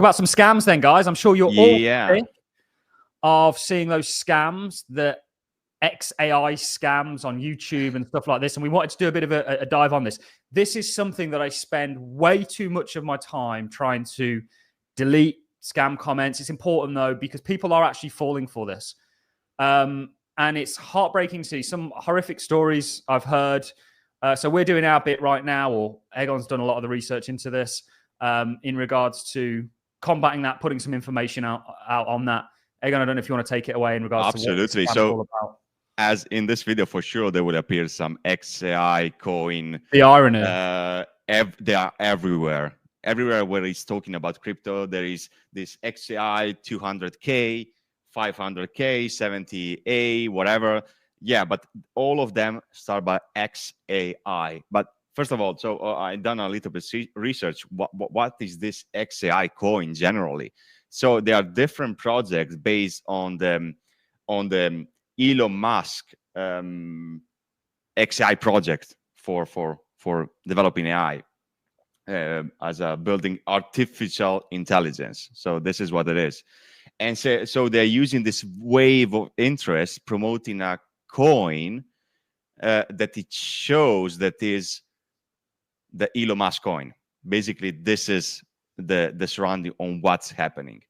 about some scams then, guys. I'm sure you're all sick of seeing those scams, the XAI scams on YouTube and stuff like this. And we wanted to do a bit of a dive on this. This is something that I spend way too much of my time trying to delete scam comments. It's important though, because people are actually falling for this. And it's heartbreaking to see some horrific stories I've heard. So we're doing our bit right now, or Egon's done a lot of the research into this in regards to combating that, putting some information out on that. Egon, I don't know if you want to take it away in regards to what it's all about. As in this video, for sure, there will appear some XAI coin. The irony. They are everywhere. Everywhere where he's talking about crypto, there is this XAI 200K, 500K, 70A, whatever. Yeah, but all of them start by XAI. But first of all, so I've done a little bit research. What is this XAI coin generally? So there are different projects based on the Elon Musk XAI project for developing AI as a building artificial intelligence. So this is what it is. And so they're using this wave of interest promoting a coin that it shows that is the Elon Musk coin. Basically, this is the surrounding on what's happening.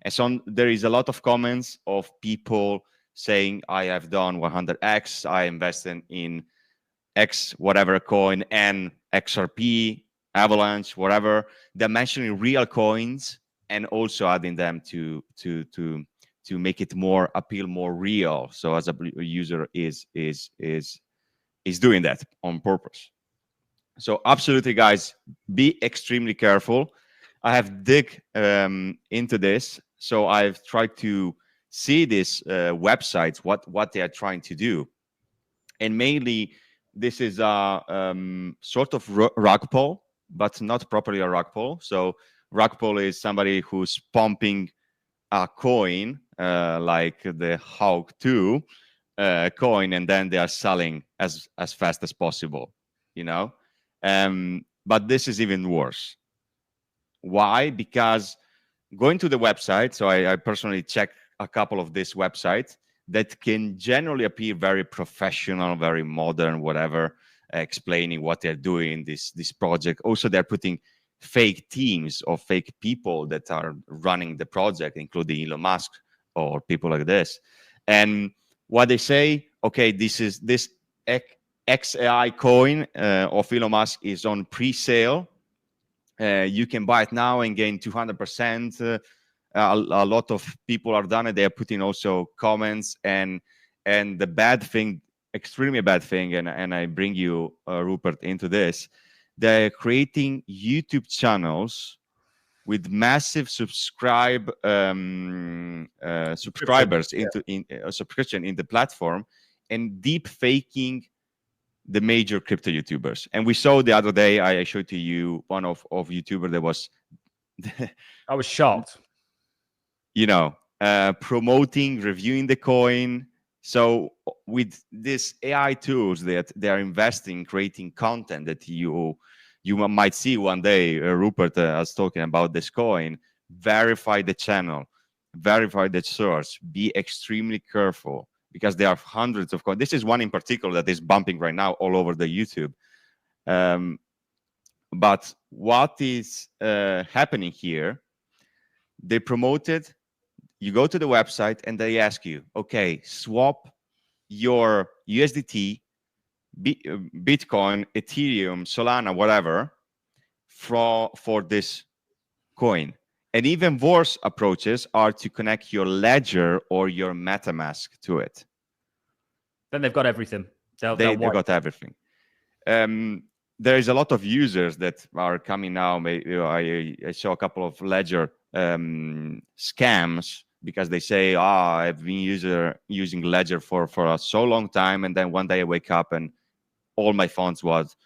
And so there is a lot of comments of people saying, I have done 100x, I invested in X whatever coin, and XRP, Avalanche, whatever. They're mentioning real coins and also adding them to make it more appeal, more real. So as a user is doing that on purpose. So absolutely, guys, be extremely careful. I have dig into this, so I've tried to see these websites, what they are trying to do, and mainly this is a sort of rug pull, but not properly a rug pull. So rug pull is somebody who's pumping a coin like the Hawk 2 coin, and then they are selling as fast as possible, you know. But this is even worse. Why? Because going to the website, so I personally check a couple of these websites that can generally appear very professional, very modern, whatever, explaining what they're doing, this project. Also, they're putting fake teams or fake people that are running the project, including Elon Musk or people like this. And what they say, okay, this XAI coin of Elon Musk is on pre-sale. You can buy it now and gain 200%. A lot of people are done it. They are putting also comments, and the bad thing, extremely bad thing, and I bring you, Rupert, into this. They're creating YouTube channels with massive subscribers into subscription in the platform, and deep faking the major crypto YouTubers. And we saw the other day, I showed to you one of YouTuber that was I was shocked, you know, promoting, reviewing the coin. So with these AI tools that they are investing, creating content that you might see one day. Rupert was talking about this coin. Verify the channel, verify the source, be extremely careful, because there are hundreds of coins. This is one in particular that is bumping right now all over the YouTube. But what is happening here, they promoted, you go to the website and they ask you, okay, swap your USDT, Bitcoin, Ethereum, Solana, whatever, for this coin. And even worse approaches are to connect your ledger or your MetaMask to it. Then they've got everything. They've got everything. There is a lot of users that are coming now. I saw a couple of ledger scams, because they say, I've been using ledger for so long time, and then one day I wake up and all my funds was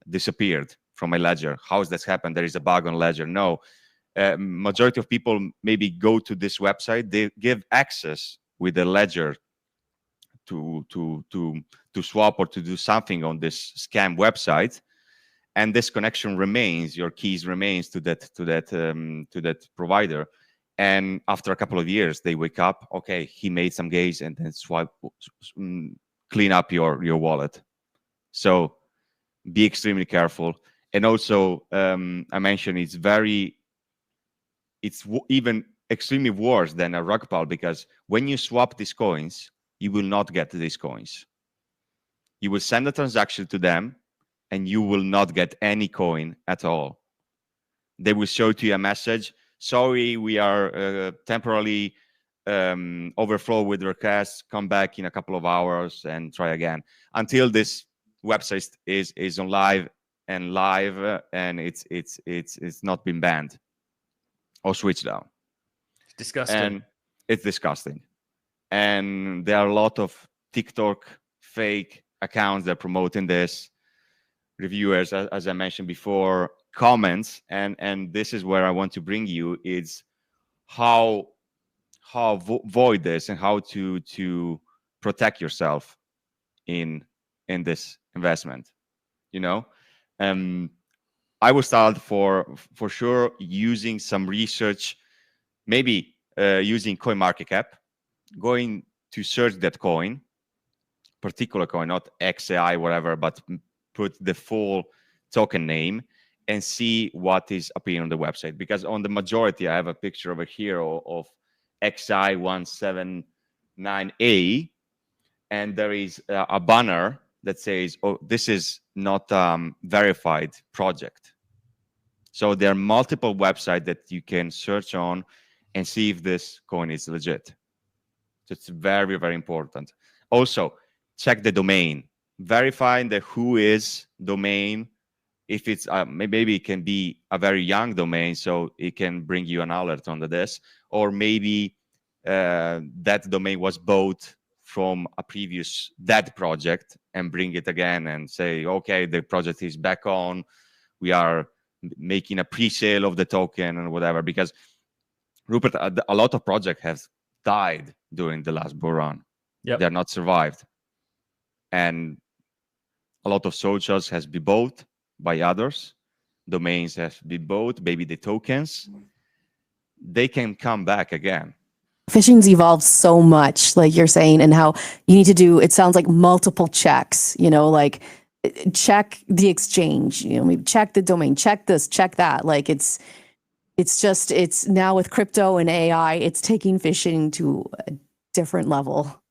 disappeared from my ledger. How has this happened? There is a bug on ledger. No. Majority of people maybe go to this website, they give access with the ledger to swap or to do something on this scam website, and this connection remains, your keys remains to that provider. And after a couple of years, they wake up, okay, he made some gains, and then clean up your wallet. So be extremely careful. And also, I mentioned it's even extremely worse than a rug pull, because when you swap these coins, you will not get these coins. You will send a transaction to them, and you will not get any coin at all. They will show to you a message: sorry, we are temporarily overflow with requests. Come back in a couple of hours and try again, until this website is on live, and it's not been banned or switched down. It's disgusting. And it's disgusting. And there are a lot of TikTok fake accounts that are promoting this. Reviewers, as I mentioned before, comments, and this is where I want to bring you, is how avoid this and how to protect yourself in this investment. I will start for sure using some research, maybe using CoinMarketCap, going to search that particular coin, not XAI, whatever, but put the full token name and see what is appearing on the website. Because on the majority, I have a picture over here of XI179A, and there is a banner that says, oh, this is not verified project. So there are multiple websites that you can search on and see if this coin is legit. So it's very, very important. Also, check the domain. Verifying the who is domain. If it's maybe it can be a very young domain, so it can bring you an alert on this, or maybe that domain was bought from a previous dead project and bring it again and say, okay, the project is back on. We are making a pre-sale of the token and whatever. Because Rupert, a lot of projects have died during the last bull run. Yep. They're not survived. And a lot of socials has been bought by others. Domains have been bought, maybe the tokens. They can come back again. Phishing's evolved so much, like you're saying, and how you need to do, it sounds like multiple checks, like check the exchange, maybe check the domain, check this, check that. Like it's now with crypto and AI, it's taking phishing to a different level.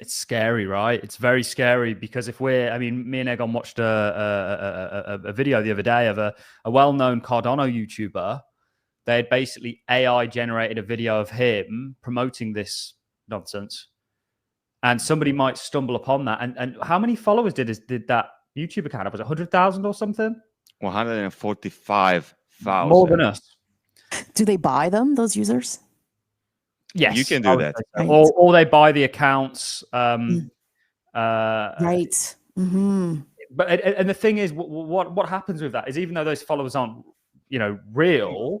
It's scary, right? It's very scary, because me and Egon watched a video the other day of a well-known Cardano YouTuber. They had basically AI generated a video of him promoting this nonsense, and somebody might stumble upon that. And how many followers did that YouTube account have? Was it 100,000 or something? 145,000. More than us. Do they buy them, those users? Yes, you can do that. Right. Or they buy the accounts. Right. Mm-hmm. But and the thing is, what happens with that is, even though those followers aren't, real,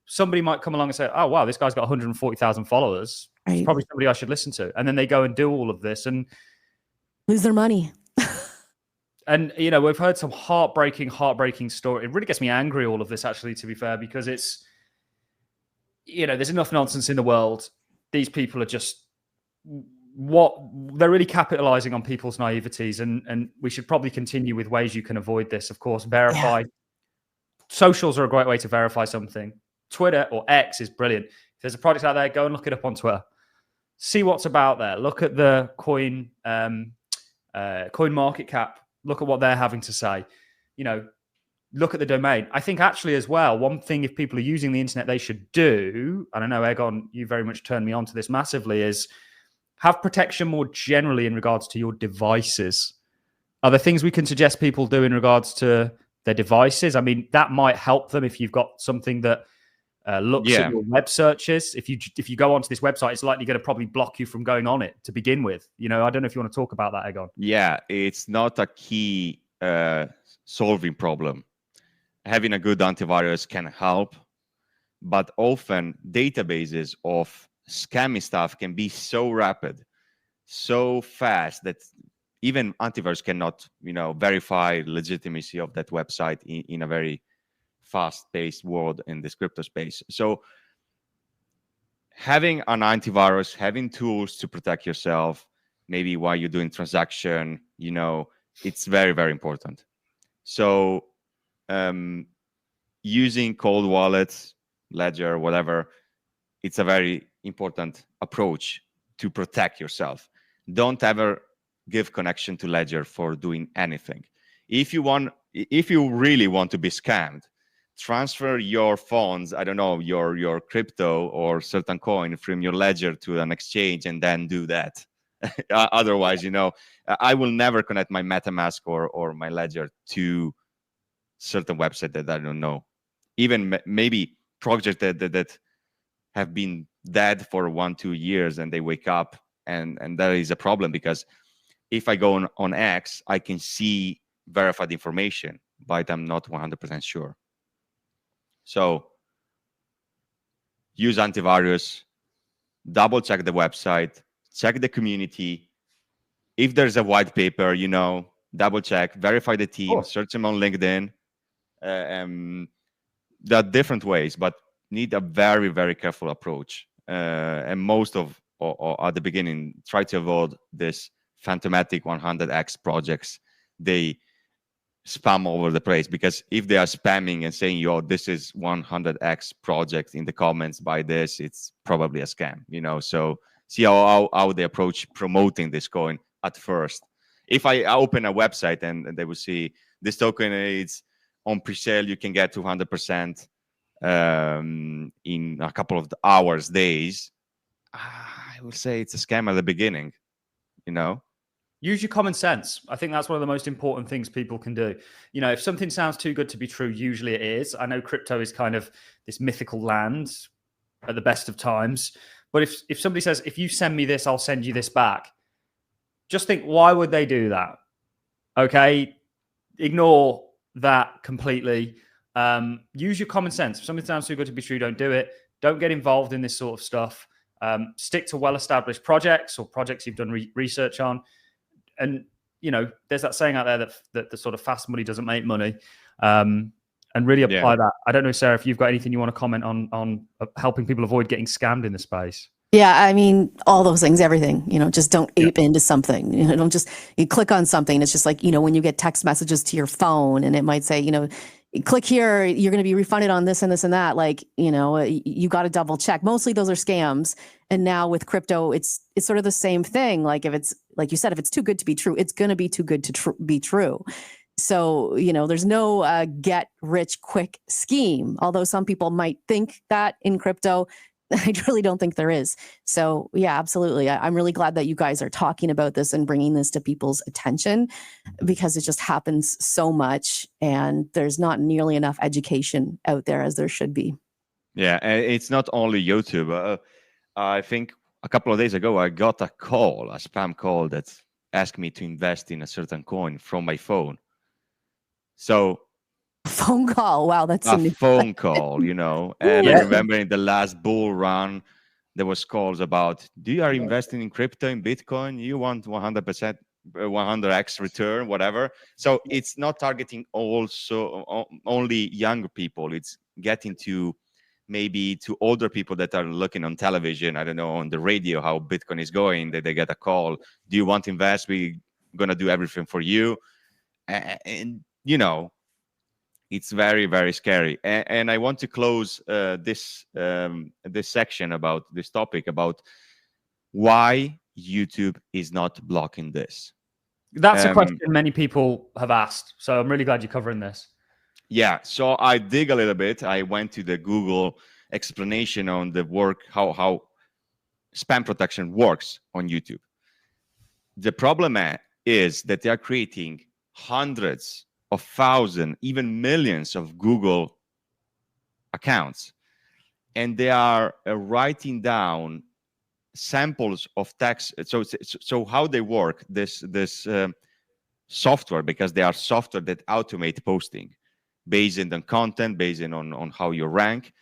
somebody might come along and say, "Oh wow, this guy's got 140,000 followers. Right. It's probably somebody I should listen to." And then they go and do all of this and lose their money. And we've heard some heartbreaking story. It really gets me angry, all of this, actually, to be fair, because it's, there's enough nonsense in the world. These people are just they're really capitalizing on people's naiveties, and we should probably continue with ways you can avoid this. Of course, verify. Yeah. Socials are a great way to verify something. Twitter or X is brilliant. If there's a product out there, go and look it up on Twitter. See what's about there. Look at the CoinMarketCap. Look at what they're having to say. Look at the domain. I think actually as well, one thing, if people are using the internet, they should do, and I know, Egon, you very much turned me on to this massively, is have protection more generally in regards to your devices. Are there things we can suggest people do in regards to their devices? I mean, that might help them if you've got something that looks at your web searches. If you go onto this website, it's likely going to probably block you from going on it to begin with. I don't know if you want to talk about that, Egon. Yeah, it's not a key solving problem. Having a good antivirus can help, but often databases of scammy stuff can be so rapid, so fast, that even antivirus cannot, verify legitimacy of that website in a very fast-paced world in this crypto space. So having an antivirus, having tools to protect yourself, maybe while you're doing transaction, it's very, very important. So using cold wallets, Ledger, whatever, it's a very important approach to protect yourself. Don't ever give connection to Ledger for doing anything. If you really want to be scammed, transfer your funds, I don't know, your crypto or certain coin from your Ledger to an exchange, and then do that. Otherwise, I will never connect my MetaMask or my Ledger to certain website that I don't know. Even maybe projects that have been dead for 1-2 years, and they wake up, and that is a problem, because if I go on X, I can see verified information, but I'm not 100% sure. So use antivirus, double check the website, check the community. If there's a white paper, double check, verify the team, search them on LinkedIn. There are different ways, but need a very, very careful approach. And most of, or at the beginning, try to avoid this phantomatic 100x projects. They spam all over the place, because if they are spamming and saying, yo, this is 100x project in the comments, buy this, it's probably a scam, So see how they approach promoting this coin at first. If I open a website and they will see this token is on pre-sale, you can get 200% in a couple of hours, days, I would say it's a scam at the beginning, Use your common sense. I think that's one of the most important things people can do. If something sounds too good to be true, usually it is. I know crypto is kind of this mythical land at the best of times. But if somebody says, if you send me this, I'll send you this back, just think, why would they do that? Okay, ignore that completely. Use your common sense. If something sounds too good to be true, don't do it. Don't get involved in this sort of stuff. Stick to well-established projects or projects you've done research on. And, there's that saying out there that the sort of fast money doesn't make money. And really apply that. I don't know, Sarah, if you've got anything you want to comment on helping people avoid getting scammed in the space. Yeah, I mean, all those things, everything, just don't ape into something. Don't just, you click on something. It's just like, when you get text messages to your phone and it might say, click here, you're going to be refunded on this and this and that. Like, you got to double check. Mostly those are scams. And now with crypto, it's sort of the same thing. Like if it's, like you said, if it's too good to be true, it's going to be too good to be true. So, there's no get rich quick scheme. Although some people might think that in crypto, I really don't think there is. So yeah, absolutely. I'm really glad that you guys are talking about this and bringing this to people's attention, because it just happens so much and there's not nearly enough education out there as there should be. Yeah, and it's not only YouTube. I think a couple of days ago, I got a spam call that asked me to invest in a certain coin from my phone. So phone call. Wow, that's a phone call, And I remember in the last bull run, there was calls about, you are investing in crypto, in Bitcoin, you want 100%, 100x return, whatever. So it's not targeting also only younger people. It's getting to maybe to older people that are looking on television, I don't know, on the radio, how Bitcoin is going, that they get a call. Do you want to invest? We're going to do everything for you. And it's very, very scary. And I want to close this section about this topic, about why YouTube is not blocking this. That's a question many people have asked. So I'm really glad you're covering this. Yeah. So I dig a little bit. I went to the Google explanation on the work, how spam protection works on YouTube. The problem is that they are creating hundreds of thousands, even millions of Google accounts, and they are writing down samples of text. So how they work, this software, because they are software that automate posting based on content, based on how you rank.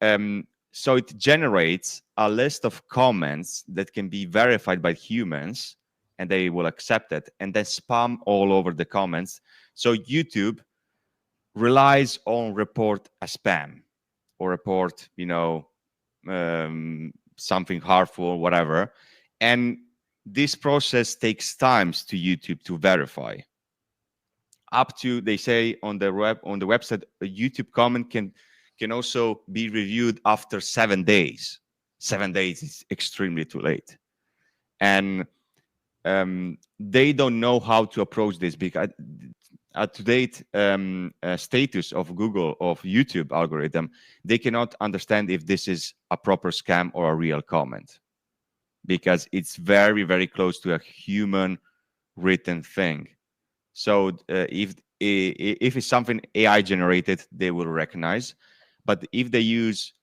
So it generates a list of comments that can be verified by humans and they will accept it, and then spam all over the comments. So YouTube relies on report a spam or report, something harmful, whatever. And this process takes times to YouTube to verify. Up to, they say on the website, a YouTube comment can also be reviewed after 7 days. 7 days is extremely too late. And they don't know how to approach this, because to-date status of Google, of YouTube algorithm, they cannot understand if this is a proper scam or a real comment, because it's very, very close to a human written thing. So if it's something AI generated, they will recognize. But if they use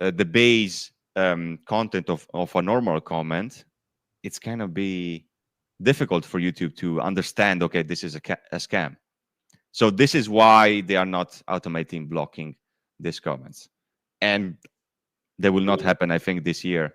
the base content of a normal comment, it's kind of be difficult for YouTube to understand, okay, this is a scam. So this is why they are not automating blocking these comments. And they will not happen, I think, this year.